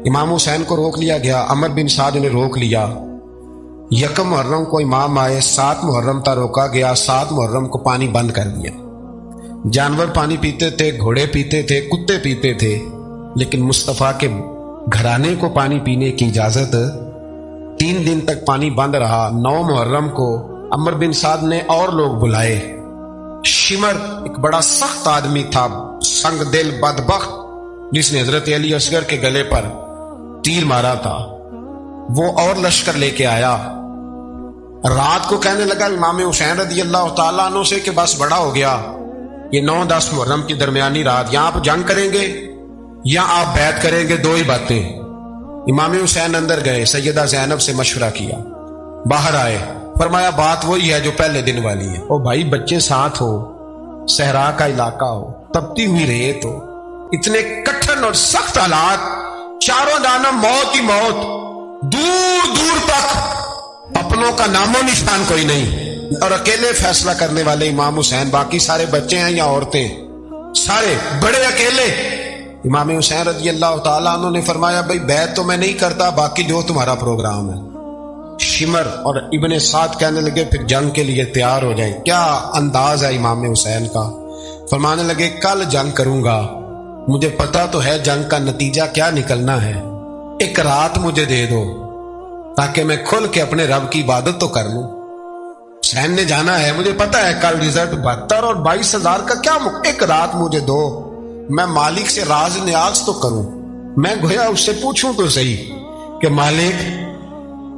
امام حسین کو روک لیا گیا، عمر بن سعد نے روک لیا۔ یکم محرم کو امام آئے، 7 محرم تا روکا گیا، 7 محرم کو پانی بند کر دیا۔ جانور پانی پیتے تھے، گھوڑے پیتے تھے، کتے پیتے تھے، لیکن مصطفیٰ کے گھرانے کو پانی پینے کی اجازت۔ 3 دن تک پانی بند رہا۔ 9 محرم کو عمر بن سعد نے اور لوگ بلائے۔ شمر ایک بڑا سخت آدمی تھا، سنگ دل بدبخت، جس نے حضرت علی اصغر کے گلے پر تیر مارا تھا، وہ اور لشکر لے کے آیا۔ رات کو کہنے لگا امام حسین رضی اللہ تعالیٰ عنہ سے کہ بس بڑا ہو گیا، یہ 9-10 محرم کی درمیانی رات، یہاں آپ جنگ کریں گے یا آپ بیعت کریں گے، 2 ہی باتیں۔ امام حسین اندر گئے، سیدہ زینب سے مشورہ کیا، باہر آئے، فرمایا بات وہی ہے جو پہلے دن والی ہے۔ او بھائی، بچے ساتھ ہو، صحرا کا علاقہ ہو، تپتی ہوئی ریت ہو، اتنے کٹھن اور سخت حالات، چاروں جانب موت ہی موت، دور دور تک اپنوں کا نام و نشان کوئی نہیں، اور اکیلے فیصلہ کرنے والے امام حسین، باقی سارے بچے ہیں یا عورتیں، سارے بڑے اکیلے۔ امام حسین رضی اللہ تعالیٰ عنہ نے فرمایا بھائی بیعت تو میں نہیں کرتا، باقی جو تمہارا پروگرام ہے۔ شمر اور ابن سعد کہنے لگے پھر جنگ کے لیے تیار ہو جائیں۔ کیا انداز ہے امام حسین کا، فرمانے لگے کل جنگ کروں گا، مجھے پتا تو ہے جنگ کا نتیجہ کیا نکلنا ہے، ایک رات مجھے دے دو تاکہ میں کھل کے اپنے رب کی عبادت تو کر لوں۔ حسین نے جانا ہے، مجھے پتا ہے کل رزلٹ 72 اور 22,000 کا کیا ایک رات مجھے دو، میں مالک سے راز نیاز تو کروں، میں گویا اس سے پوچھوں تو صحیح کہ مالک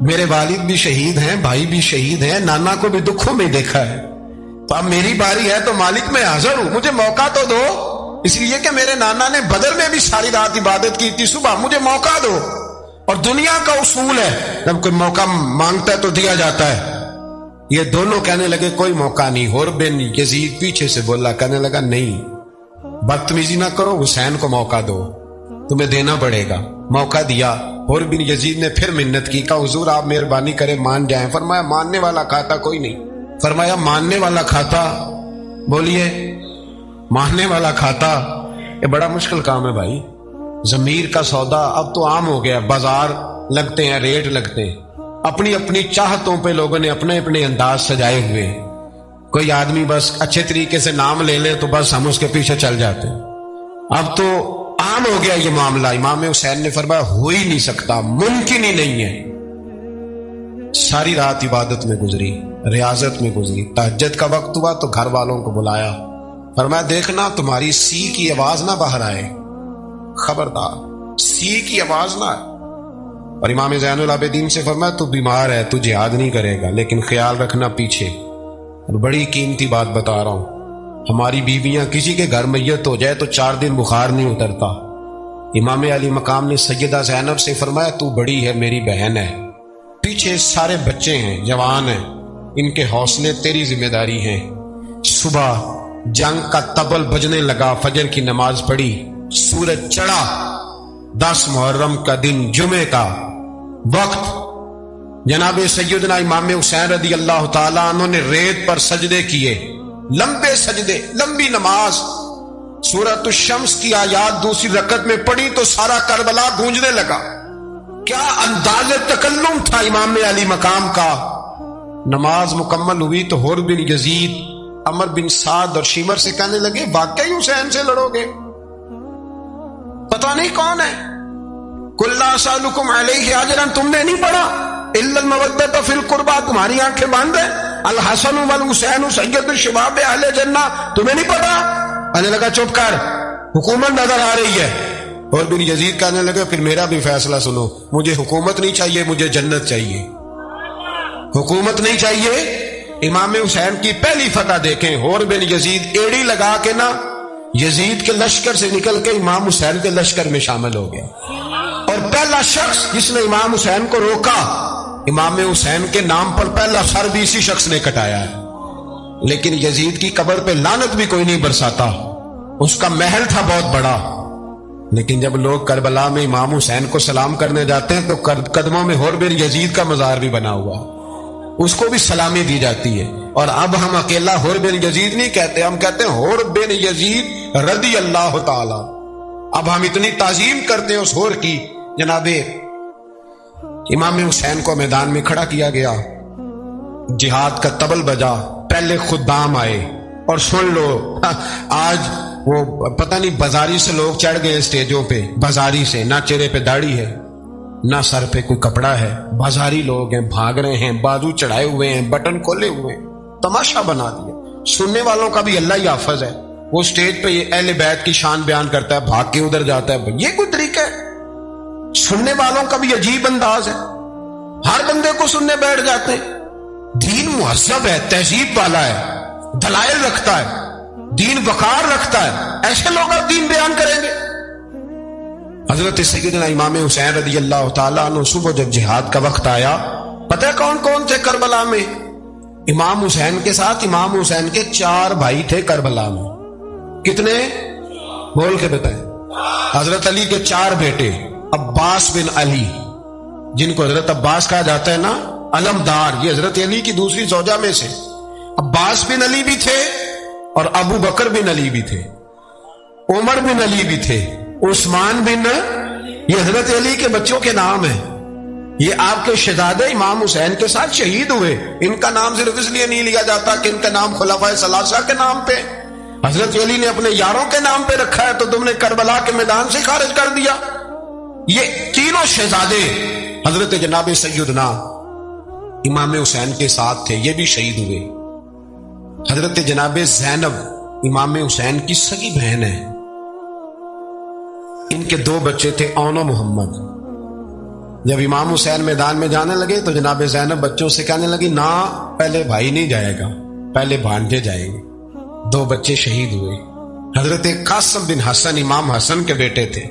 میرے والد بھی شہید ہیں، بھائی بھی شہید ہیں، نانا کو بھی دکھوں میں دیکھا ہے، تو اب میری باری ہے، تو مالک میں حاضر ہوں، مجھے موقع تو دو، اس لیے کہ میرے نانا نے بدر میں بھی ساری رات عبادت کی تھی، صبح مجھے موقع دو۔ اور دنیا کا اصول ہے جب کوئی موقع مانگتا ہے تو دیا جاتا ہے۔ یہ دونوں کہنے لگے کوئی موقع نہیں۔ حر بن یزید پیچھے سے بولا، کہنے لگا نہیں، بدتمیزی نہ کرو، حسین کو موقع دو، تمہیں دینا پڑے گا۔ موقع دیا۔ حر بن یزید نے پھر منت کی، کہا حضور آپ مہربانی کریں مان جائیں۔ فرمایا ماننے والا کھاتا کوئی نہیں۔ فرمایا ماننے والا کھاتا، بولیے ماننے والا کھاتا، یہ بڑا مشکل کام ہے بھائی۔ ضمیر کا سودا اب تو عام ہو گیا، بازار لگتے ہیں، ریٹ لگتے ہیں، اپنی اپنی چاہتوں پہ لوگوں نے اپنے اپنے انداز سجائے ہوئے ہیں۔ کوئی آدمی بس اچھے طریقے سے نام لے لے تو بس ہم اس کے پیچھے چل جاتے ہیں۔ اب تو عام ہو گیا یہ معاملہ۔ امام حسین نے فرمایا ہو ہی نہیں سکتا، ممکن ہی نہیں ہے۔ ساری رات عبادت میں گزری، ریاضت میں گزری۔ تہجد کا وقت ہوا تو گھر والوں کو بلایا، فرمایا دیکھنا تمہاری سی کی آواز نہ باہر آئے، خبردار سی کی آواز نہ آئے۔ اور امام زین العابدین سے فرمایا تو بیمار ہے، تو جہاد نہیں کرے گا، لیکن خیال رکھنا پیچھے۔ اور بڑی قیمتی بات بتا رہا ہوں، ہماری بیویاں کسی کے گھر میت ہو جائے تو 4 دن بخار نہیں اترتا۔ امام علی مقام نے سیدہ زینب سے فرمایا تو بڑی ہے، میری بہن ہے، پیچھے سارے بچے ہیں، جوان ہیں، ان کے حوصلے تیری ذمہ داری ہیں۔ صبح جنگ کا طبل بجنے لگا، فجر کی نماز پڑھی، سورج چڑھا، 10 محرم کا دن، جمعے کا وقت۔ جناب سیدنا امام حسین رضی اللہ تعالیٰ عنہ نے ریت پر سجدے کیے، لمبے سجدے، لمبی نماز۔ سورۃ الشمس کی آیات دوسری رکعت میں پڑھی تو سارا کربلا گونجنے لگا۔ کیا انداز تکلم تھا امام علی مقام کا۔ نماز مکمل ہوئی تو حر بن یزید، عمر بن سعد اور شمر سے کہنے لگے واقعی حسین سے لڑو گے؟ پتہ نہیں کون ہے۔ قل لا اسألکم علیہ اجرا، تم نے نہیں پڑھا؟ الا المودۃ فی القربى، تمہاری آنکھیں بند ہیں۔ الحسن والحسین سید الشباب اہل جنہ، تمہیں نہیں پتا؟ کہنے لگا چپ کر، حکومت نظر آ رہی ہے۔ اور بن یزید کہنے لگے پھر میرا بھی فیصلہ سنو، مجھے حکومت نہیں چاہیے، مجھے جنت چاہیے۔ حکومت نہیں چاہیے۔ امام حسین کی پہلی فتح دیکھیں، اور بن یزید ایڑی لگا کے نا یزید کے لشکر سے نکل کے امام حسین کے لشکر میں شامل ہو گیا، اور پہلا شخص جس نے امام حسین کو روکا، امام حسین کے نام پر پہلا سر بھی اسی شخص نے کٹایا ہے۔ لیکن یزید کی قبر پہ لعنت بھی کوئی نہیں برساتا، اس کا محل تھا بہت بڑا، لیکن جب لوگ کربلا میں امام حسین کو سلام کرنے جاتے ہیں تو قدموں میں حر بن یزید کا مزار بھی بنا ہوا، اس کو بھی سلامی دی جاتی ہے۔ اور اب ہم اکیلا حر بن یزید نہیں کہتے، ہم کہتے ہیں حر بن یزید رضی اللہ تعالی۔ اب ہم اتنی تعظیم کرتے ہیں اس حر کی जनाब इमाम हुसैन को मैदान में खड़ा किया गया, जिहाद का तबल बजा, पहले खुदाम आए। और सुन लो, आज वो पता नहीं बाजारी से लोग चढ़ गए स्टेजों पे, बाजारी से, ना चेहरे पे दाढ़ी है ना सर पे कोई कपड़ा है, बाजारी लोग हैं, भाग रहे हैं, बाजू चढ़ाए हुए हैं, बटन खोले हुए हैं, तमाशा बना दिया। सुनने वालों का भी अल्लाह ही हाफिज है, वो स्टेज पे ये अहले बैत की शान बयान करता है, भाग के उधर जाता है। ये कोई तरीका है? सुनने वालों का भी अजीब अंदाज है, हर बंदे को सुनने बैठ जाते हैं। दीन मुहज्जब है, तहजीब वाला है, दलाइल रखता है, दीन वकार रखता है, ऐसे लोग अब दीन बयान करेंगे। हजरत सैयदना इमाम हुसैन रज़ी अल्लाह तआला अन्हु सुबह जब जिहाद का वक्त आया, पता है कौन कौन थे करबला में? इमाम हुसैन के साथ इमाम हुसैन के 4 भाई थे करबला में। कितने? बोल के बताएं। हजरत अली के 4 बेटे, अब्बास बिन अली, जिनको हजरत अब्बास कहा जाता है ना, अलमदार, ये हजरत अली की दूसरी ज़ौजा में से अब्बास बिन अली भी थे, और अबू बकर बिन अली भी थे, उमर बिन अली भी थे, उस्मान बिन, ये हजरत अली के बच्चों के नाम है। ये आपके शहजादे इमाम हुसैन के साथ शहीद हुए। इनका नाम सिर्फ इसलिए नहीं लिया जाता कि इनका नाम खुलाफाए सलासा के नाम पे, हजरत अली ने अपने यारों के नाम पे रखा है, तो तुमने करबला के मैदान से खारिज कर दिया। ये तीनों शहजादे हजरत जनाब सैयदना इमाम हुसैन के साथ थे, ये भी शहीद हुए। हजरत जनाब ज़ैनब इमाम हुसैन की सगी बहन है, इनके 2 बच्चे थे, औन और मोहम्मद। जब इमाम हुसैन मैदान में जाने लगे तो जनाब ज़ैनब बच्चों से कहने लगी, ना पहले भाई नहीं जाएगा, पहले भांजे जाएंगे। 2 बच्चे शहीद हुए। हजरत कासिम बिन हसन इमाम हसन के बेटे थे,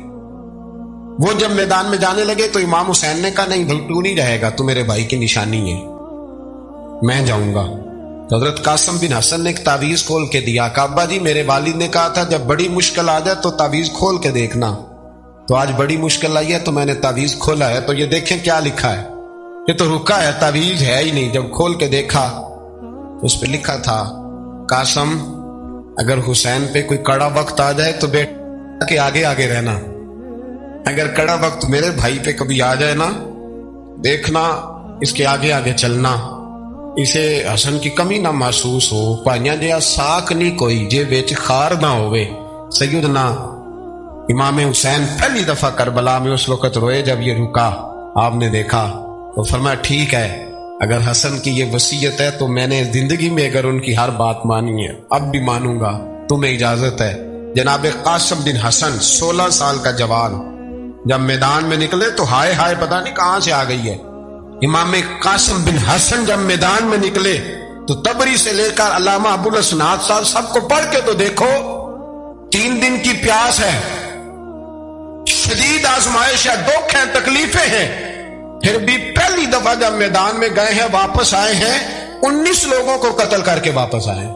वो जब मैदान में जाने लगे तो इमाम हुसैन ने कहा, नहीं भाई तू नहीं जाएगा, तू मेरे भाई की निशानी है, मैं जाऊंगा। तो हजरत कासिम बिन हसन ने एक तावीज खोल के दिया। काबा जी, मेरे वालिद ने कहा था जब बड़ी मुश्किल आ जाए तो तावीज खोल के देखना, तो आज बड़ी मुश्किल आई है तो मैंने तावीज खोला है, तो ये देखें क्या लिखा है। ये तो रुका है, तावीज है ही नहीं। जब खोल के देखा तो उस पर लिखा था, कासिम अगर हुसैन पे कोई कड़ा वक्त आ जाए तो बेटा के आगे आगे रहना, अगर कड़ा वक्त मेरे भाई पे कभी आ जाए ना, देखना इसके आगे आगे चलना, इसे हसन की कमी ना महसूस हो, भाइयां जिहा साख नहीं कोई जे बेच खार ना होवे। सैयदना इमाम हुसैन पहली दफा करबला में उस वक्त रोए जब ये रुका, आपने देखा तो फरमाया, ठीक है, अगर हसन की ये वसीयत है तो मैंने जिंदगी में अगर उनकी हर बात मानी है, अब भी मानूंगा, तुम्हें इजाजत है। जनाब कासिम बिन हसन 16 साल का जवान जब मैदान में निकले तो हाय हाय पता नहीं कहां से आ गई है। इमाम कासिम बिन हसन जब मैदान में निकले तो तबरी से लेकर अल्लामा अबुल हसनात साहब सबको पढ़ के तो देखो, 3 दिन की प्यास है, शदीद आजमाइश है, दुख है, तकलीफें हैं, फिर भी पहली दफा जब मैदान में गए हैं, वापस आए हैं, 19 लोगों को कत्ल करके वापस आए।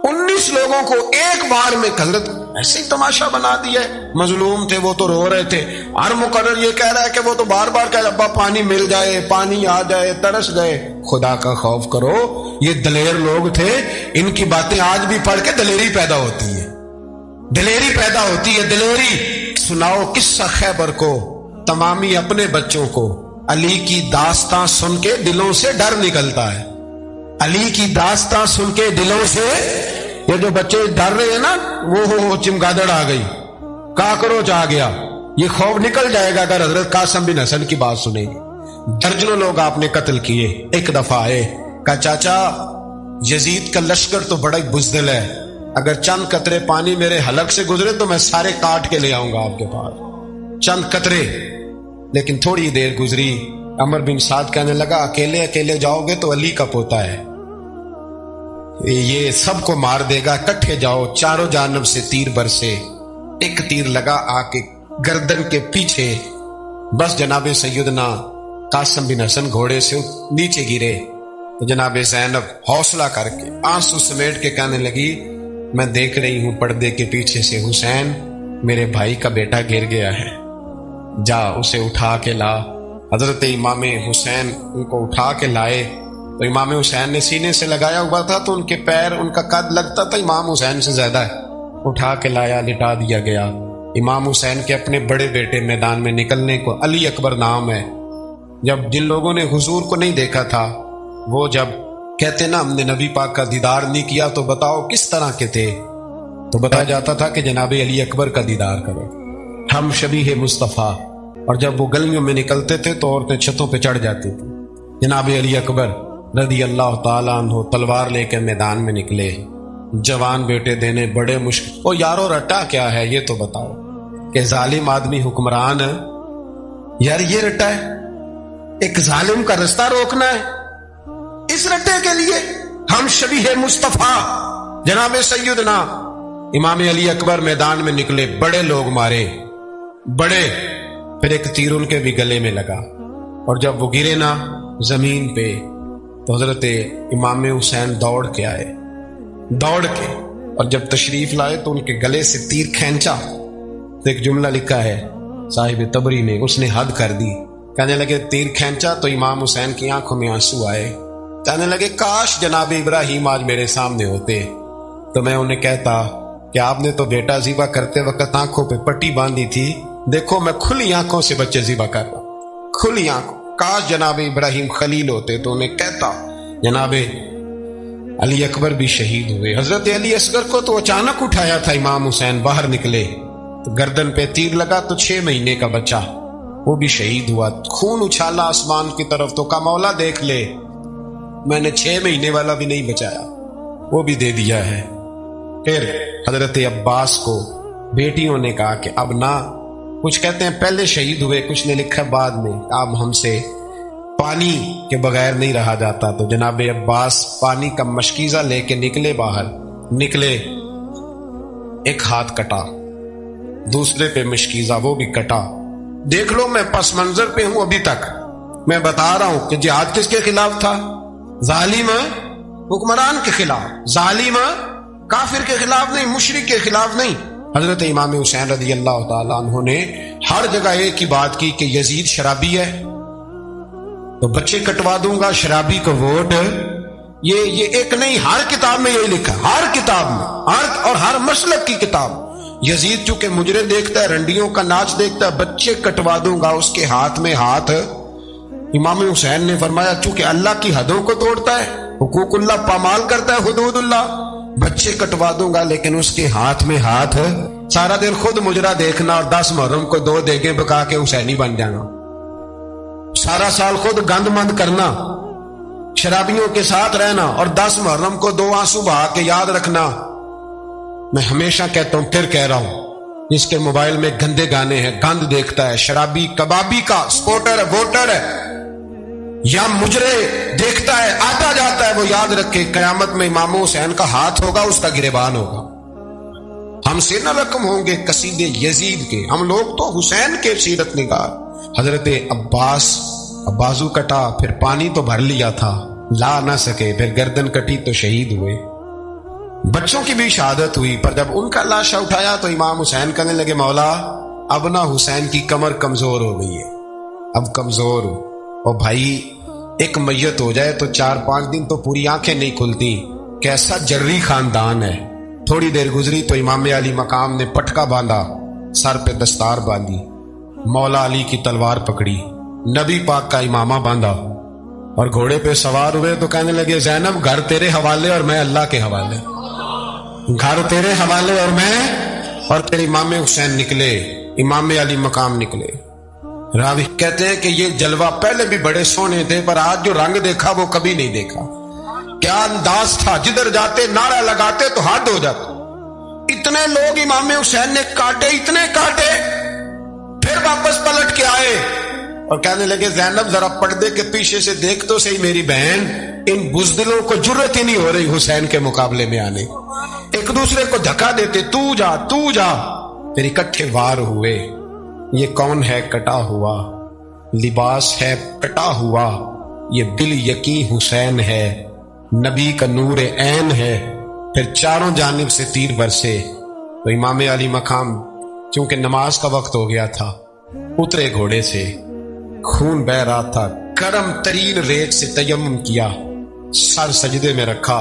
19 लोगों को एक बार में हजरत ऐसे ही तमाशा बना दिया। मजलूम थे वो तो रो रहे थे, हर मुकर्रर ये कह रहा है कि वो तो बार बार कह, अब्बा पानी मिल जाए, पानी आ जाए, तरस गए। खुदा का खौफ करो, ये दलेर लोग थे, इनकी बातें आज भी पढ़ के दलेरी पैदा होती है, दलेरी पैदा होती है, दलेरी। सुनाओ किस्सा खैबर को, तमामी अपने बच्चों को, अली की दास्तां सुन के दिलों से डर निकलता है, अली की दास्तां सुन के दिलों से, ये जो बच्चे डर रहे हैं ना, वो हो चिमगादड़ आ गई, काकरोच आ गया, ये खौफ निकल जाएगा अगर हजरत कासिम बिन हसन की बात सुनेंगे। दर्जनों लोग आपने कत्ल किए। एक दफा आए, कहा चाचा यजीद का लश्कर तो बड़ा ही बुज़दिल है, अगर चंद कतरे पानी मेरे हलक से गुजरे तो मैं सारे काट के ले आऊंगा आपके पास, चंद कतरे। लेकिन थोड़ी देर गुजरी, अमर बिन साद कहने लगा, अकेले अकेले जाओगे तो अली का पोता है, ये सबको मार देगा, इकट्ठे जाओ। चारों जानब से तीर बरसे, एक तीर लगा आके गर्दन के पीछे, बस जनाब सैयदना कासिम बिन हसन घोड़े से नीचे गिरे। तो जनाब ज़ैनब हौसला करके आंसू समेट के कहने लगी, मैं देख रही हूं पर्दे के पीछे से, हुसैन मेरे भाई का बेटा गिर गया है, जा उसे उठा के ला। हजरत इमाम हुसैन उनको उठा के लाए, तो इमाम हुसैन ने सीने से लगाया हुआ था तो उनके पैर, उनका कद लगता था इमाम हुसैन से ज्यादा है, उठा के लाया, लिटा दिया गया। امام حسین کے اپنے بڑے بیٹے میدان میں نکلنے کو، علی اکبر نام ہے، جب جن لوگوں نے حضور کو نہیں دیکھا تھا وہ جب کہتے نا ہم نے نبی پاک کا دیدار نہیں کیا تو بتاؤ کس طرح کے تھے، تو بتایا جاتا تھا کہ جناب علی اکبر کا دیدار کرو، ہم شبیہ مصطفیٰ۔ اور جب وہ گلیوں میں نکلتے تھے تو عورتیں چھتوں پہ چڑھ جاتی تھی۔ جناب علی اکبر رضی اللہ تعالیٰ عنہ تلوار لے کے میدان میں نکلے، جوان بیٹے دینے بڑے مشکل۔ او یارو رٹا کیا ہے یہ تو بتاؤ، کہ ظالم آدمی حکمران ہے یار، یہ رٹا ہے، ایک ظالم کا رستہ روکنا ہے، اس رٹے کے لیے ہم شبیہ مصطفیٰ جناب سیدنا امام علی اکبر میدان میں نکلے، بڑے لوگ مارے، بڑے، پھر ایک تیر ان کے بھی گلے میں لگا، اور جب وہ گرے نا زمین پہ تو حضرت امام حسین دوڑ کے آئے، دوڑ کے، اور جب تشریف لائے تو ان کے گلے سے تیر کھینچا تو ایک جملہ لکھا ہے صاحب تبری نے، اس نے حد کر دی، کہنے لگے تیر کھینچا تو امام حسین کی آنکھوں میں آنسو آئے، کہنے لگے کاش جناب ابراہیم آج میرے سامنے ہوتے تو میں انہیں کہتا کہ آپ نے تو بیٹا ذبح کرتے وقت آنکھوں پہ پٹی باندھی تھی، دیکھو میں کھلی آنکھوں سے بچے ذبح کر رہا ہوں، کھلی آنکھوں، کاش جناب ابراہیم خلیل ہوتے تو انہیں کہتا۔ جناب علی اکبر بھی شہید ہوئے۔ حضرت علی اصغر کو تو اچانک اٹھایا تھا امام حسین، باہر نکلے تو گردن پہ تیر لگا تو 6 مہینے کا بچہ وہ بھی شہید ہوا، خون اچھالا آسمان کی طرف تو کہا مولا دیکھ لے، میں نے 6 مہینے والا بھی نہیں بچایا، وہ بھی دے دیا ہے۔ پھر حضرت عباس کو بیٹیوں نے کہا کہ اب نہ، کچھ کہتے ہیں پہلے شہید ہوئے، کچھ نے لکھا بعد میں، اب ہم سے پانی کے بغیر نہیں رہا جاتا، تو جناب عباس پانی کا مشکیزہ لے کے نکلے، باہر نکلے، ایک ہاتھ کٹا، دوسرے پہ مشکیزہ وہ بھی کٹا، دیکھ لو میں پس منظر پہ ہوں ابھی تک، میں بتا رہا ہوں کہ جہاد کس کے خلاف تھا؟ ظالم حکمران کے خلاف، ظالم کافر کے خلاف نہیں، مشرک کے خلاف نہیں۔ حضرت امام حسین رضی اللہ تعالیٰ عنہ نے ہر جگہ ایک ہی بات کی کہ یزید شرابی ہے تو بچے کٹوا دوں گا، شرابی کو ووٹ، یہ ایک نہیں، ہر کتاب میں یہی لکھا، ہر کتاب میں، اور ہر مسلک کی کتاب۔ یزید چونکہ مجرے دیکھتا ہے، رنڈیوں کا ناچ دیکھتا ہے، بچے کٹوا دوں گا، اس کے ہاتھ میں ہاتھ۔ امام حسین نے فرمایا چونکہ اللہ کی حدوں کو توڑتا ہے، حقوق اللہ پامال کرتا ہے، حدود اللہ، بچے کٹوا دوں گا لیکن اس کے ہاتھ میں ہاتھ۔ سارا دن خود مجرا دیکھنا اور 10 محرم کو 2 دیگیں پکا کے حسینی بن جانا، سارا سال خود گند مند کرنا، شرابیوں کے ساتھ رہنا، اور 10 محرم کو 2 آنسو بہا کے یاد رکھنا۔ میں ہمیشہ کہتا ہوں، پھر کہہ رہا ہوں، جس کے موبائل میں گندے گانے ہیں، گند دیکھتا ہے، شرابی کبابی کا سپورٹر ہے، ووٹر ہے، یا مجرے دیکھتا ہے، آتا جاتا ہے، وہ یاد رکھے قیامت میں امام حسین کا ہاتھ ہوگا، اس کا گریبان ہوگا، ہم سے نہ رقم ہوں گے قصیدے یزید کے، ہم لوگ تو حسین کے سیرت نگار۔ حضرت عباس بازو کٹا، پھر پانی تو بھر لیا تھا، لا نہ سکے، پھر گردن کٹی تو شہید ہوئے۔ بچوں کی بھی شہادت ہوئی، پر جب ان کا لاشا اٹھایا تو امام حسین کہنے لگے مولا اب نہ حسین کی کمر کمزور ہو گئی ہے، اب کمزور ہو، اور بھائی ایک میت ہو جائے تو 4-5 دن تو پوری آنکھیں نہیں کھلتی، کیسا جری خاندان ہے۔ تھوڑی دیر گزری تو امام علی مقام نے پٹکا باندھا، سر پہ دستار باندھی، مولا علی کی تلوار پکڑی، نبی پاک کا امامہ باندھا، اور گھوڑے پہ سوار ہوئے تو کہنے لگے زینب گھر تیرے حوالے اور میں اللہ کے حوالے، گھر تیرے حوالے اور میں، اور پھر امام حسین نکلے، امام علی مقام نکلے۔ راوی کہتے ہیں کہ یہ جلوہ پہلے بھی بڑے سونے تھے، پر آج جو رنگ دیکھا وہ کبھی نہیں دیکھا۔ کیا انداز تھا، جدھر جاتے نعرہ لگاتے تو حد ہو جاتا۔ اتنے لوگ امام حسین نے کاٹے، اتنے کاٹے، پھر واپس پلٹ کے آئے اور کہنے لگے زینب ذرا پردے کے پیچھے سے دیکھ تو صحیح میری بہن، ان بزدلوں کو جرت ہی نہیں ہو رہی حسین کے مقابلے میں آنے، ایک دوسرے کو دھکا دیتے، تو جا تو جا، پھر اکٹھے وار ہوئے۔ یہ کون ہے کٹا ہوا، لباس ہے کٹا ہوا، یہ دل یقین حسین ہے، نبی کا نور عین ہے۔ پھر چاروں جانب سے تیر برسے تو امام علی مقام چونکہ نماز کا وقت ہو گیا تھا، اترے گھوڑے سے، خون بہ رہا تھا، گرم ترین ریت سے تیمم کیا، سر سجدے میں رکھا،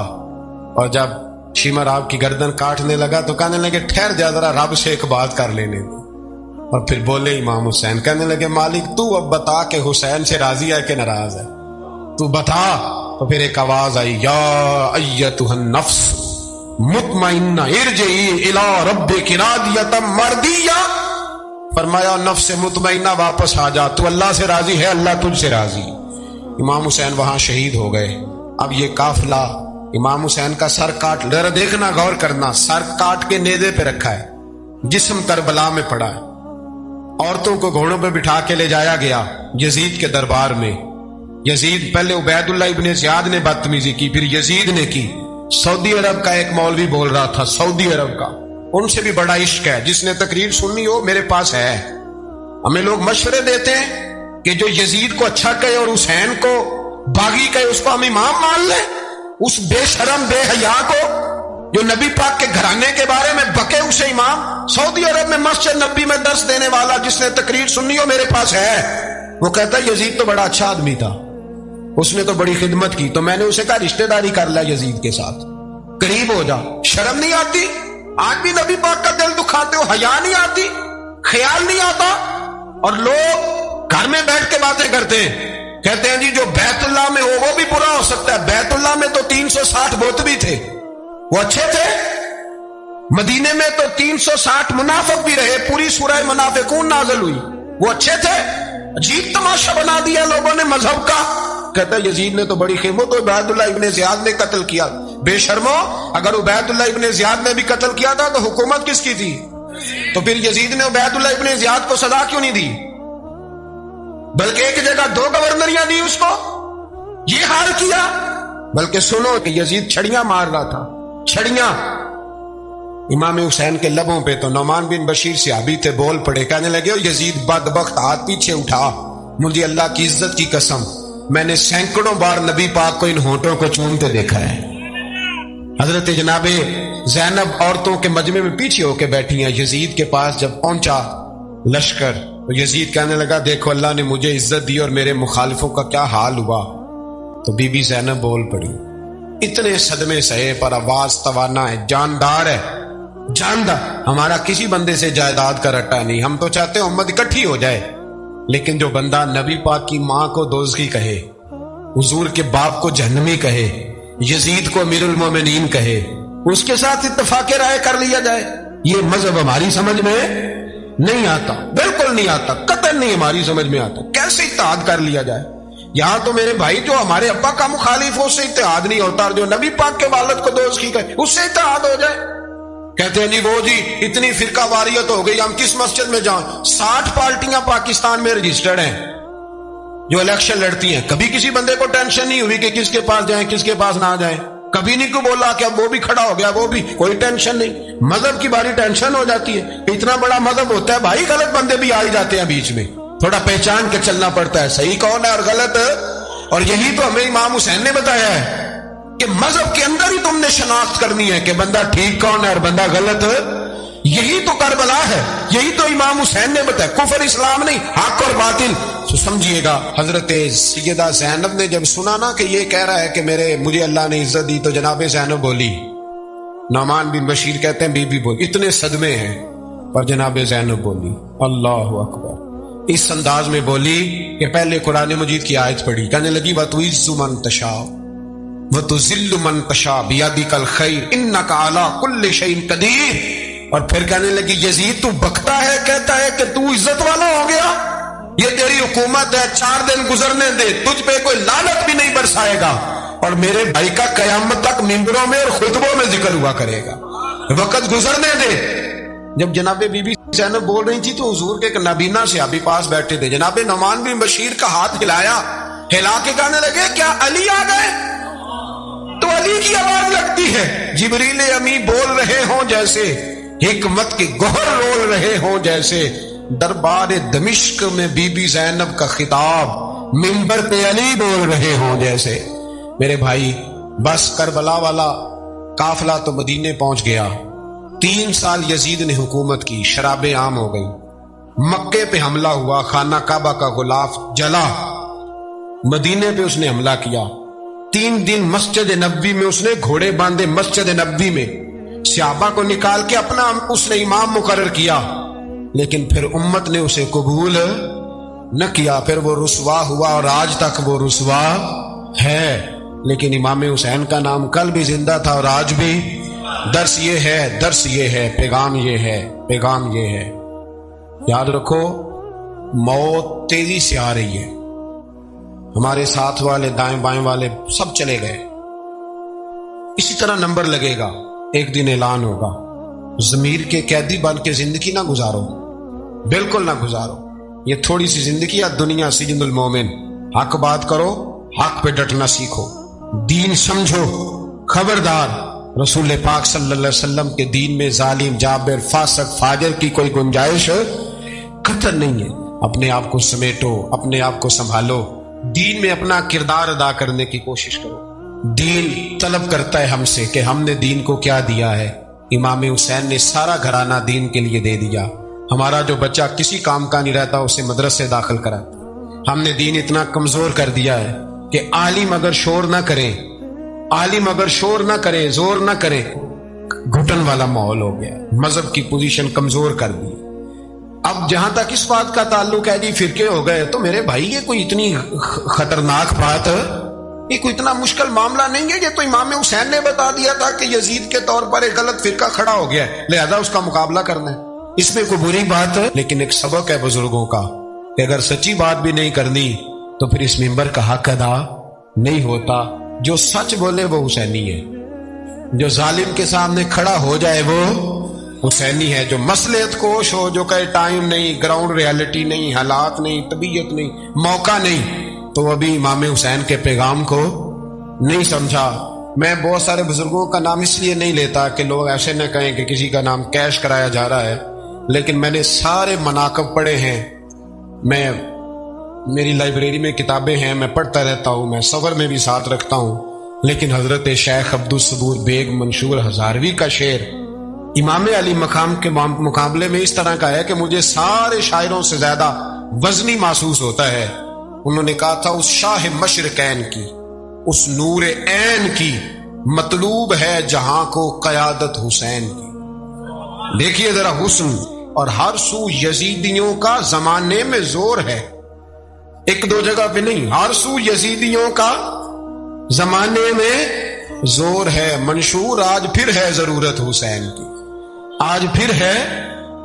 اور جب शिमर आपकी गर्दन काटने लगा तो कहने लगे ठहर जा, जरा रब से एक बात कर लेने दो। और फिर बोले इमाम हुसैन, कहने लगे मालिक तू अब बता कि हुसैन से राजी है कि नाराज है, तू बता। तो फिर एक आवाज आई, या अय्यतुहन नफ्स मुतमइन्ना इरजिई इला रब्बिकी रादियतम मर्दिया। फरमाया नफ्स मुतमइन्ना वापस आ जा, तू अल्लाह से राजी है, अल्लाह तुझसे राजी। इमाम हुसैन वहां शहीद हो गए। अब ये काफिला इमाम हुसैन का सर काट, जरा देखना गौर करना, सर काट के नेज़े पे रखा है, जिस्म करबला में पड़ा है। औरतों को घोड़ों पे बिठा के ले जाया गया यजीद के दरबार में। यजीद, पहले उबैदुल्लाह इब्ने ज़ियाद ने बदतमीजी की, फिर यजीद ने की। सऊदी अरब का एक मौलवी बोल रहा था, सऊदी अरब का, उनसे भी बड़ा इश्क है, जिसने तकरीर सुननी हो मेरे पास है। हमें लोग मशवरे देते हैं कि जो यजीद को अच्छा कहे और हुसैन को बागी कहे उसको हम इमाम मान ले। उस बेशरम बेहया को जो नबी पाक के घराने के बारे में बके उसे इमाम। सऊदी अरब में मस्जिद नबी में दर्स देने वाला जिसने तकरीर सुननी हो मेरे पास है। वो कहता है यजीद तो बड़ा अच्छा आदमी था, उसने तो बड़ी खिदमत की, तो मैंने उसे कहा रिश्तेदारी कर लिया यजीद के साथ, करीब हो जा। शर्म नहीं आती? आज भी नबी पाक का दिल दुखाते हो, हया नहीं आती, ख्याल नहीं आता। और लोग घर में बैठ के बातें करते हैं, कहते हैं जी जो बैतुल्लाह में हो वो भी बुरा हो सकता है। बैतुल्लाह में तो 360 बुत भी थे, वो अच्छे थे। मदीने में तो 360 मुनाफिक भी रहे, पूरी सूरह मुनाफिकून नाज़िल हुई, वो अच्छे थे। अजीब तमाशा बना दिया लोगों ने मजहब का। कहता है यजीद ने तो बड़ी खिदमत, तो उबैदुल्लाह इब्ने ज़ियाद ने कत्ल किया। बेशर्मो, अगर उबैदुल्लाह इब्ने ज़ियाद ने भी कत्ल किया था तो हुकूमत किसकी थी? तो फिर यजीद ने उबैदुल्लाह इब्ने ज़ियाद को सजा क्यों नहीं दी, बल्कि एक जगह 2 गवर्नरियां दी उसको? ये हाल किया। बल्कि सुनो कि यजीद छड़ियां मार रहा था, छड़ियां। इमाम हुसैन के लबों पे तो नौमान बिन बशीर सहाबी थे, बोल पड़े, कहने लगे यजीद बदबख्त, हाथ पीछे उठा, मुझे अल्लाह की इज्जत की कसम मैंने सैकड़ों बार नबी पाक को इन होठों को चूमते देखा है। हजरत जनाबे ज़ैनब औरतों के मजमे में पीछे होके बैठी हैं। यजीद के पास जब पहुंचा लश्कर तो यजीद कहने लगा देखो अल्लाह ने मुझे इज्जत दी और मेरे मुखालिफों का क्या हाल हुआ। तो बीबी ज़ैनब बोल पड़ी, इतने सदमे सहे पर आवाज तवाना है, जानदार है, जानदार। हमारा किसी बंदे से जायदाद का रट्टा नहीं, हम तो चाहते हैं उम्मत इकट्ठी हो जाए, लेकिन जो बंदा नबी पाक की माँ को दोज़खी कहे, हुजूर के बाप को जहन्नमी कहे, यजीद को अमीरुल मोमिनीन कहे, उसके साथ इत्तफाक राय कर लिया जाए, ये मजहब हमारी समझ में नहीं आता, बिल्कुल नहीं आता, कतई नहीं हमारी समझ में आता। कैसे इत्तेहाद कर लिया जाए? यहां तो मेरे भाई जो हमारे अब्बा का मुखालिफ हो उससे इत्तेहाद नहीं होता, और जो नबी पाक के वालिद को दोज़खी कहे उससे इत्तेहाद हो जाए। कहते हैं जी वो जी इतनी फिरका वारियत हो गई, हम किस मस्जिद में जाएं? 60 पार्टियां पाकिस्तान में रजिस्टर्ड हैं जो इलेक्शन लड़ती हैं। कभी किसी बंदे को टेंशन नहीं हुई कि किसके पास जाएं किसके पास ना जाएं, कभी नहीं को बोला कि अब वो भी खड़ा हो गया, वो भी, कोई टेंशन नहीं। मजहब की बारी टेंशन हो जाती है, इतना बड़ा मजहब होता है भाई, गलत बंदे भी आ ही जाते हैं बीच में, थोड़ा पहचान के चलना पड़ता है सही कौन है और गलत। और यही तो हमें इमाम हुसैन ने बताया है कि मजहब के अंदर ही तुमने शनाख्त करनी है कि बंदा ठीक कौन है और बंदा गलत। यही तो करबला है, यही तो इमाम हुसैन ने बताया, कुफर इस्लाम नहीं, हक और बातिल। तो समझिएगा हजरत सैयदा ज़ैनब ने जब सुना ना कि ये कह रहा है कि मुझे अल्लाह ने इज्जत दी, तो जनाबे ज़ैनब बोली, नौमान बिन बशीर कहते हैं बीबी बोली, इतने सदमे हैं पर जनाबे ज़ैनब बोली अल्लाह अकबर, इस अंदाज में बोली कि पहले कुरान मजीद की आयत पढ़ी, कहने लगी वतुइज़्ज़ु मन तशा वतुज़िल्लु मन तशा बियदिकल खैर इन्नका अला कुल्लि शैइन कदीर। और फिर कहने लगी यजीद तू बकता है, कहता है कि तू इज्जत वाला हो गया, ये तेरी हुकूमत है, 4 दिन गुजरने दे, तुझ पे कोई लानत भी नहीं बरसाएगा, और मेरे भाई का कयामत तक मिंबरों में और खुतबों में जिक्र हुआ करेगा, वक्त गुजरने दे। जब जनाबे बीबी ज़ैनब बोल रही थी तो हुजूर के एक नबीना सहाबी पास बैठे थे, जनाबे नौमान बिन बशीर का हाथ हिलाया, हिला के कहने लगे क्या अली आ गए? तो अली की आवाज लगती है, जिब्रील अमी बोल रहे हो जैसे, हिकमत के गोहर रोल रहे हो जैसे, दरबार दमिश्क में बीबी ज़ैनब का खिताब मिंबर पे अली बोल रहे हो जैसे। मेरे भाई बस करबला वाला काफिला तो मदीने पहुंच गया, 3 साल यजीद ने हुकूमत की, शराबें आम हो गई, मक्के पे हमला हुआ, खाना काबा का गुलाफ जला, मदीने पे उसने हमला किया, 3 दिन मस्जिद नबवी में उसने घोड़े बांधे, मस्जिद नबवी में सहाबा को निकाल के अपना उसने इमाम मुकर्रर किया, लेकिन फिर उम्मत ने उसे कबूल न किया, फिर वो रुसवा हुआ और आज तक वो रुसवा है। लेकिन इमाम हुसैन का नाम कल भी जिंदा था और आज भी। दर्स ये है, पैगाम ये है, पैगाम ये है। याद रखो, मौत तेजी से आ रही है। हमारे साथ वाले, दाएं बाएं वाले सब चले गए। इसी तरह नंबर लगेगा, एक दिन ऐलान होगा। ज़मीर के कैदी बन के जिंदगी ना गुजारो, बिल्कुल ना गुजारो। ये थोड़ी सी जिंदगी है दुनिया, सिजनुल मोमिन। हक बात करो, हक पे डटना सीखो, दीन समझो। खबरदार, रसूल पाक सल्लल्लाहु अलैहि वसल्लम के दीन में जालिम, जाबिर, फासिक, फाजिर की कोई गुंजाइश कतई नहीं है। अपने आप को समेटो, अपने आप को संभालो, दीन में अपना किरदार अदा करने की कोशिश करो। दीन तलब करता है हमसे कि हमने दीन को क्या दिया है। इमाम हुसैन ने सारा घराना दीन के लिए दे दिया। हमारा जो बच्चा किसी काम का नहीं रहता उसे मदरसे दाखिल कराता। हमने दीन इतना कमजोर कर दिया है कि आलिम अगर शोर ना करें, आलिम अगर शोर ना करें, जोर ना करें, घुटन वाला माहौल हो गया। मजहब की पोजीशन कमजोर कर दी। अब जहां तक इस बात का ताल्लुक है जी फिरके हो गए, तो मेरे भाई ये कोई इतनी खतरनाक बात, ये कोई इतना मुश्किल मामला नहीं है। ये तो इमाम हुसैन ने बता दिया था कि यजीद के तौर पर एक गलत फिरका खड़ा हो गया है, लिहाजा उसका मुकाबला करना है। इसमें कोई बुरी बात है, लेकिन एक सबक है बुजुर्गों का कि अगर सच्ची बात भी नहीं करनी तो फिर इस मिंबर का हक अदा नहीं होता। जो सच बोले वो हुसैनी है, जो जालिम के सामने खड़ा हो जाए वो हुसैनी है। जो मसलहत कोश हो, जो कहे टाइम नहीं, ग्राउंड रियलिटी नहीं, हालात नहीं, तबीयत नहीं, मौका नहीं, तो अभी इमाम हुसैन के पैगाम को नहीं समझा। मैं बहुत सारे बुजुर्गों का नाम इसलिए नहीं लेता कि लोग ऐसे न कहें कि किसी का नाम कैश कराया जा रहा है, लेकिन मैंने सारे मनाकब पढ़े हैं। मेरी लाइब्रेरी में किताबें हैं, मैं पढ़ता रहता हूँ, मैं सफर में भी साथ रखता हूँ। लेकिन हजरत शेख अब्दुल सबूर बेग मंशूर हजारवी का शेर इमाम अली मकाम के मुकाबले में इस तरह का है कि मुझे सारे शायरों से ज्यादा वजनी महसूस होता है। उन्होंने कहा था, उस शाह मशरकैन की, उस नूर ऐन की मतलूब है जहां को कयादत हुसैन की। देखिए जरा हुस्न, और हर सू यजीदियों का जमाने में जोर है। एक दो जगह पे नहीं, हर सू यजीदियों का जमाने में जोर है। मंशूर आज फिर है जरूरत हुसैन की, आज फिर है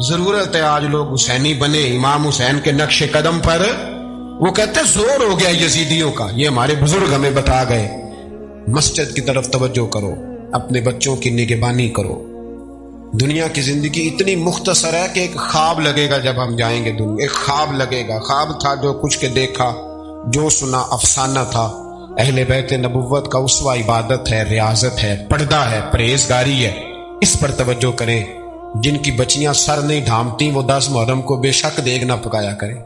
जरूरत है। आज लोग हुसैनी बने, इमाम हुसैन के नक्शे कदम पर। वो कहते जोर हो गया यजीदियों का, ये हमारे बुजुर्ग हमें बता गए। मस्जिद की तरफ तवज्जो करो, अपने बच्चों की निगहबानी करो। दुनिया की जिंदगी इतनी मुख्तसर है कि एक ख्वाब लगेगा जब हम जाएंगे दुनिया, एक ख्वाब लगेगा। ख्वाब था जो कुछ के देखा, जो सुना अफसाना था। अहले बैत नबुव्वत का उसवा इबादत है, रियाजत है, पर्दा है, परहेजगारी है। इस पर तवज्जो करें। जिनकी बच्चियां सर नहीं ढांपती वो 10 मुहर्रम को बेशक देग ना पकाया करें।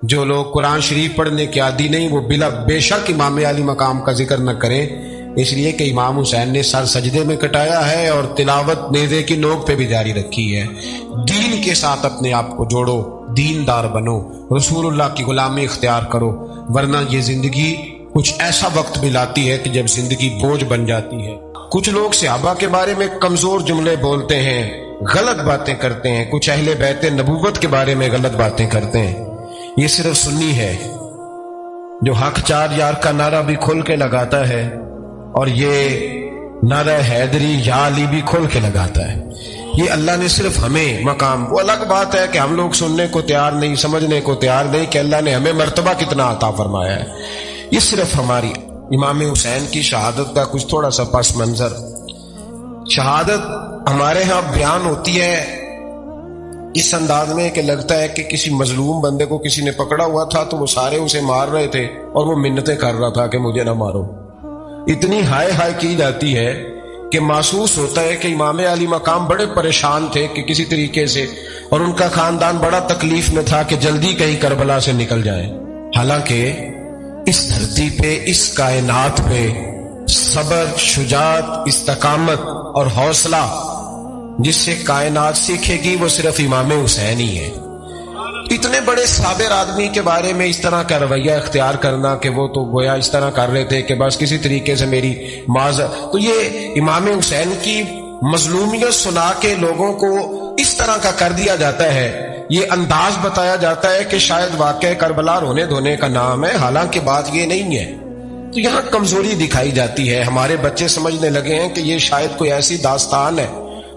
जो लोग कुरान शरीफ पढ़ने के आदी नहीं वो बेशक इमाम अली मकाम का जिक्र न करें, इसलिए कि इमाम हुसैन ने सर सजदे में कटाया है और तिलावत नेज़े की नोक पे भी जारी रखी है। दीन के साथ अपने आप को जोड़ो, दीनदार बनो, रसूलुल्लाह की गुलामी इख्तियार करो, वरना ये जिंदगी कुछ ऐसा वक्त भी लाती है कि जब जिंदगी बोझ बन जाती है। कुछ लोग सहाबा के बारे में कमजोर जुमले बोलते हैं, गलत बातें करते हैं। कुछ अहले बैत नबुव्वत के बारे में गलत बातें करते हैं। ये सिर्फ सुन्नी है जो हक 4 यार का नारा भी खोल के लगाता है, और ये नारा हैदरी या अली भी खोल के लगाता है। ये अल्लाह ने सिर्फ हमें मकाम, वो अलग बात है कि हम लोग सुनने को तैयार नहीं, समझने को तैयार नहीं कि अल्लाह ने हमें मर्तबा कितना अता फरमाया है। ये सिर्फ हमारी इमाम हुसैन की शहादत का कुछ थोड़ा सा पस मंजर। शहादत हमारे यहाँ बयान होती है इस अंदाज में कि लगता है कि किसी मजलूम बंदे को किसी ने पकड़ा हुआ था तो वो सारे उसे मार रहे थे और वो मिन्नतें कर रहा था कि मुझे ना मारो। इतनी हाय हाय की जाती है कि महसूस होता है कि इमाम अली मकाम बड़े परेशान थे कि किसी तरीके से, और उनका खानदान बड़ा तकलीफ में था कि जल्दी कहीं करबला से निकल जाए। हालांकि इस धरती पे, इस कायनात पे सबर, शुजात, इस्तकामत और हौसला जिससे कायनात सीखेगी वो सिर्फ इमाम हुसैन ही है। اتنے بڑے صابر آدمی کے بارے میں اس طرح کا رویہ اختیار کرنا کہ وہ تو گویا اس طرح کر رہے تھے کہ بس کسی طریقے سے میری تو یہ امام حسین کی مظلومیت سنا کے لوگوں کو اس طرح کا کر دیا جاتا ہے، یہ انداز بتایا جاتا ہے کہ شاید واقعہ کربلا رونے دھونے کا نام ہے، حالانکہ بات یہ نہیں ہے۔ تو یہاں کمزوری دکھائی جاتی ہے، ہمارے بچے سمجھنے لگے ہیں کہ یہ شاید کوئی ایسی داستان ہے،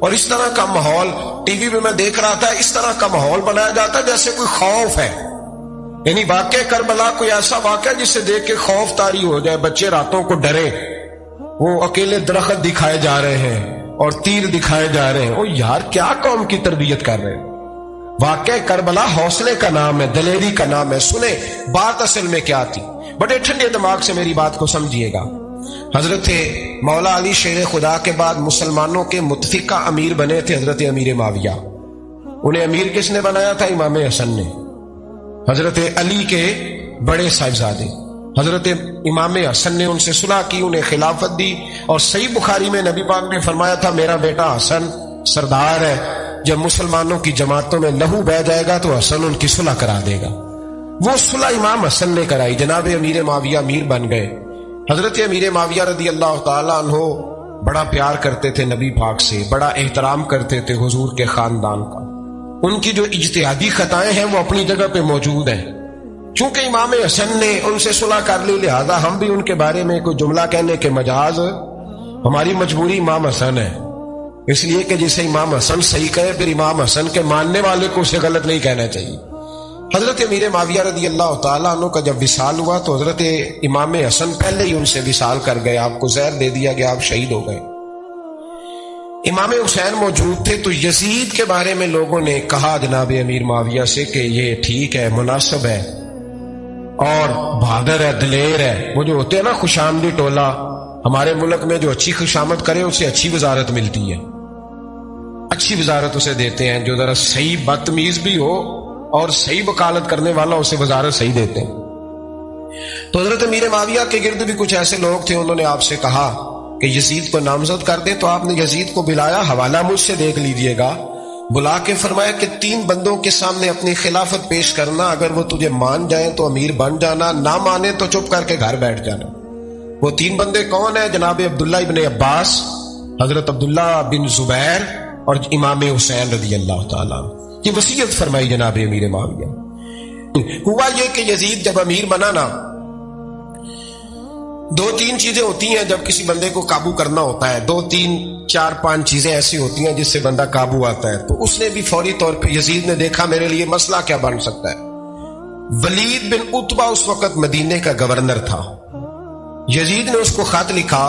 اور اس طرح کا ماحول ٹی وی میں دیکھ رہا تھا، اس طرح کا ماحول بنایا جاتا ہے جیسے کوئی خوف ہے، یعنی واقعہ کربلا کوئی ایسا واقعہ جس سے دیکھ کے خوف طاری ہو جائے، بچے راتوں کو ڈرے، وہ اکیلے درخت دکھائے جا رہے ہیں اور تیر دکھائے جا رہے ہیں۔ او یار کیا قوم کی تربیت کر رہے ہیں؟ واقعہ کربلا حوصلے کا نام ہے، دلیری کا نام ہے۔ سنیں بات اصل میں کیا تھی، بڑے ٹھنڈے دماغ سے میری بات کو سمجھیے گا۔ حضرت مولا علی شیر خدا کے بعد مسلمانوں کے متفقہ امیر بنے تھے حضرت امیر معاویہ۔ انہیں امیر کس نے بنایا تھا؟ امام حسن نے، حضرت علی کے بڑے صاحبزادے۔ حضرت امام حسن نے ان سے صلح کی، انہیں خلافت دی، اور صحیح بخاری میں نبی پاک نے فرمایا تھا میرا بیٹا حسن سردار ہے، جب مسلمانوں کی جماعتوں میں لہو بہ جائے گا تو حسن ان کی صلح کرا دے گا۔ وہ صلح امام حسن نے کرائی، جناب امیر معاویہ امیر بن گئے۔ حضرت امیر معاویہ رضی اللہ تعالیٰ عنہ بڑا پیار کرتے تھے نبی پاک سے، بڑا احترام کرتے تھے حضور کے خاندان کا۔ ان کی جو اجتہادی خطائیں ہیں وہ اپنی جگہ پہ موجود ہیں، چونکہ امام حسن نے ان سے صلح کر لی، لہذا ہم بھی ان کے بارے میں کوئی جملہ کہنے کے مجاز، ہماری مجبوری امام حسن ہے، اس لیے کہ جسے امام حسن صحیح کہے پھر امام حسن کے ماننے والے کو اسے غلط نہیں کہنا چاہیے۔ حضرت امیر معاویہ رضی اللہ تعالیٰ عنہ کا جب وصال ہوا تو حضرت امام حسن پہلے ہی ان سے وصال کر گئے، آپ کو زہر دے دیا گیا، آپ شہید ہو گئے۔ امام حسین موجود تھے تو یزید کے بارے میں لوگوں نے کہا جناب امیر معاویہ سے کہ یہ ٹھیک ہے، مناسب ہے اور بہادر ہے، دلیر ہے۔ وہ جو ہوتے ہیں نا خوشامدی ٹولہ، ہمارے ملک میں جو اچھی خوشامد کرے اسے اچھی وزارت ملتی ہے، اچھی وزارت اسے دیتے ہیں، جو ذرا صحیح بدتمیز بھی ہو اور صحیح وکالت کرنے والا اسے وزارت صحیح دیتے ہیں۔ تو حضرت امیر معاویہ کے گرد بھی کچھ ایسے لوگ تھے، انہوں نے آپ سے کہا کہ یزید کو نامزد کر دیں، تو آپ نے یزید کو بلایا، حوالہ مجھ سے دیکھ لیجئے گا، بلا کے فرمایا کہ 3 بندوں کے سامنے اپنی خلافت پیش کرنا، اگر وہ تجھے مان جائیں تو امیر بن جانا، نہ مانے تو چپ کر کے گھر بیٹھ جانا۔ وہ 3 بندے کون ہیں؟ جناب عبداللہ ابن عباس، حضرت عبداللہ بن زبیر اور امام حسین رضی اللہ تعالیٰ عنہ۔ یہ وصیت فرمائی جناب امیر معاویہ۔ ہوا یہ کہ یزید جب امیر بنا نا، 2-3 چیزیں ہوتی ہیں جب کسی بندے کو قابو کرنا ہوتا ہے، 2-3-4-5 چیزیں ایسی ہوتی ہیں جس سے بندہ قابو آتا ہے۔ تو اس نے بھی فوری طور پہ، یزید نے دیکھا میرے لیے مسئلہ کیا بن سکتا ہے۔ ولید بن عتبہ اس وقت مدینے کا گورنر تھا، یزید نے اس کو خط لکھا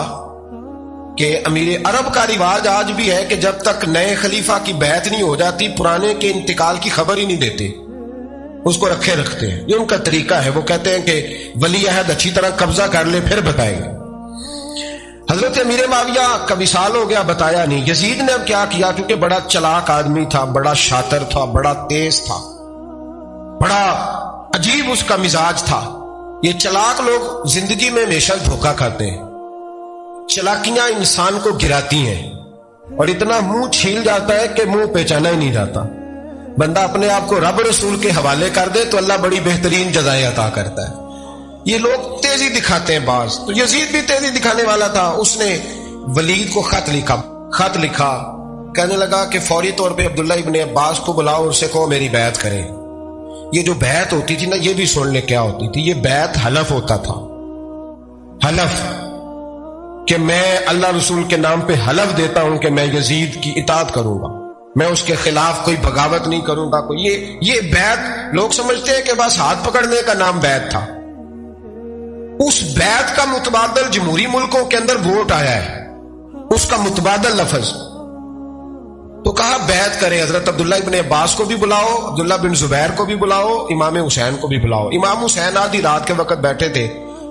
کہ امیر عرب کا رواج آج بھی ہے کہ جب تک نئے خلیفہ کی بیعت نہیں ہو جاتی پرانے کے انتقال کی خبر ہی نہیں دیتے، اس کو رکھے رکھتے ہیں، یہ ان کا طریقہ ہے۔ وہ کہتے ہیں کہ ولی عہد اچھی طرح قبضہ کر لے پھر بتائیں گے۔ حضرت امیر معاویہ کا وصال ہو گیا، بتایا نہیں۔ یزید نے اب کیا کیا، کیونکہ بڑا چلاک آدمی تھا، بڑا شاطر تھا، بڑا تیز تھا، بڑا عجیب اس کا مزاج تھا۔ یہ چلاک لوگ زندگی میں ہمیشہ دھوکہ کھاتے ہیں، چلاکیاں انسان کو گراتی ہیں اور اتنا منہ چھیل جاتا ہے کہ منہ پہچانا ہی نہیں جاتا۔ بندہ اپنے آپ کو رب رسول کے حوالے کر دے تو اللہ بڑی بہترین جزائیں عطا کرتا ہے۔ یہ لوگ تیزی دکھاتے ہیں بعض، تو یزید بھی تیزی دکھانے والا تھا۔ اس نے ولید کو خط لکھا، کہنے لگا کہ فوری طور پہ عبداللہ ابن عباس کو بلاؤ اور اسے کہو میری بیعت کرے۔ یہ جو بیعت ہوتی تھی نا، یہ بھی سن لے کیا ہوتی تھی۔ یہ بیعت حلف ہوتا تھا، حلف کہ میں اللہ رسول کے نام پہ حلف دیتا ہوں کہ میں یزید کی اطاعت کروں گا، میں اس کے خلاف کوئی بغاوت نہیں کروں گا۔ کوئی یہ بیعت لوگ سمجھتے ہیں کہ بس ہاتھ پکڑنے کا نام بیعت تھا۔ اس بیعت کا متبادل جمہوری ملکوں کے اندر ووٹ آیا ہے، اس کا متبادل لفظ۔ تو کہا بیعت کرے، حضرت عبداللہ ابن عباس کو بھی بلاؤ، عبداللہ بن زبیر کو بھی بلاؤ، امام حسین کو بھی بلاؤ۔ امام حسین آدھی رات کے وقت بیٹھے تھے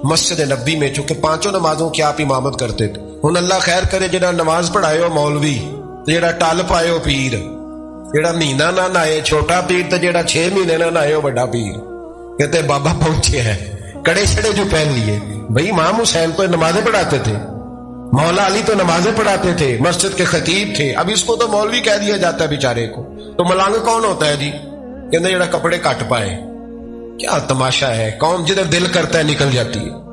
مسجد نبی میں، چونکہ 5 نمازوں کی آپ امامت کرتے تھے۔ ہن اللہ خیر کرے، جڑا نماز پڑھائے ہو مولوی، جڑا ٹل پائے ہو پیر، جڑا مہینہ نہ نائے چھوٹا پیر، تے جڑا 6 مہینے نہ نائے ہو بڑا پیر، کہتے بابا پہنچے ہیں، کڑے چھڑے جو پہن لیے۔ بھائی امام حسین تو نمازیں پڑھاتے تھے، مولا علی تو نمازیں پڑھاتے تھے، مسجد کے خطیب تھے، اب اس کو تو مولوی کہہ دیا جاتا ہے بیچارے کو۔ تو ملنگ کون ہوتا ہے جی؟ کہندے جڑا کپڑے کٹ پائے. کیا تماشا ہے, قوم جدھر دل کرتا ہے نکل جاتی ہے.